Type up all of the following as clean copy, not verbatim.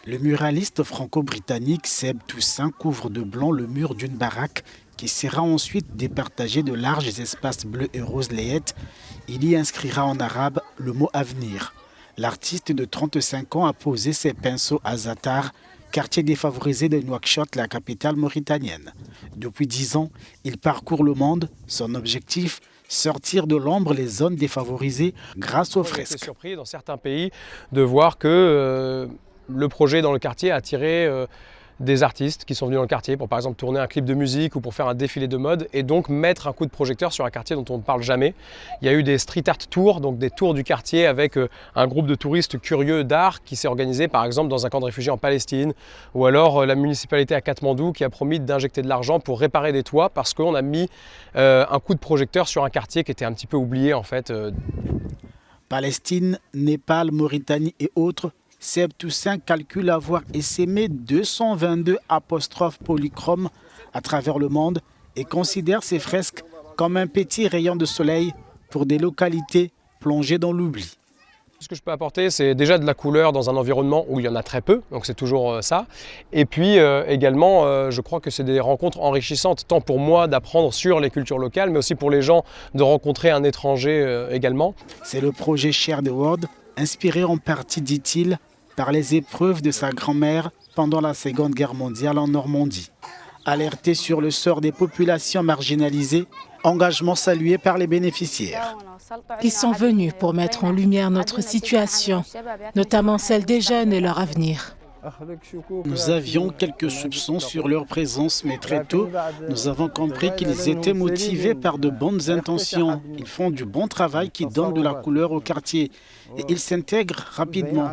Le muraliste franco-britannique Seb Toussaint couvre de blanc le mur d'une baraque qui sera ensuite départagée de larges espaces bleus et roses layette. Il y inscrira en arabe le mot avenir. L'artiste de 35 ans a posé ses pinceaux à Zatar, quartier défavorisé de Nouakchott, la capitale mauritanienne. Depuis 10 ans, il parcourt le monde. Son objectif, sortir de l'ombre les zones défavorisées grâce aux fresques. J'ai été surpris dans certains pays de voir que le projet dans le quartier a attiré des artistes qui sont venus dans le quartier pour par exemple tourner un clip de musique ou pour faire un défilé de mode et donc mettre un coup de projecteur sur un quartier dont on ne parle jamais. Il y a eu des street art tours, donc des tours du quartier avec un groupe de touristes curieux d'art qui s'est organisé par exemple dans un camp de réfugiés en Palestine, ou alors la municipalité à Katmandou qui a promis d'injecter de l'argent pour réparer des toits parce qu'on a mis un coup de projecteur sur un quartier qui était un petit peu oublié en fait. Palestine, Népal, Mauritanie et autres, Seb Toussaint calcule avoir essaimé 222 apostrophes polychromes à travers le monde et considère ces fresques comme un petit rayon de soleil pour des localités plongées dans l'oubli. Ce que je peux apporter, c'est déjà de la couleur dans un environnement où il y en a très peu, donc c'est toujours ça. Et puis également, je crois que c'est des rencontres enrichissantes, tant pour moi d'apprendre sur les cultures locales, mais aussi pour les gens de rencontrer un étranger également. C'est le projet Share the World, inspiré en partie, dit-il, par les épreuves de sa grand-mère pendant la Seconde Guerre mondiale en Normandie. Alerter sur le sort des populations marginalisées, engagement salué par les bénéficiaires. Ils sont venus pour mettre en lumière notre situation, notamment celle des jeunes et leur avenir. Nous avions quelques soupçons sur leur présence, mais très tôt, nous avons compris qu'ils étaient motivés par de bonnes intentions. Ils font du bon travail qui donne de la couleur au quartier et ils s'intègrent rapidement.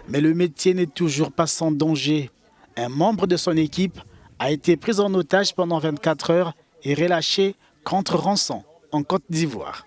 Mais le métier n'est toujours pas sans danger. Un membre de son équipe a été pris en otage pendant 24 heures et relâché contre rançon en Côte d'Ivoire.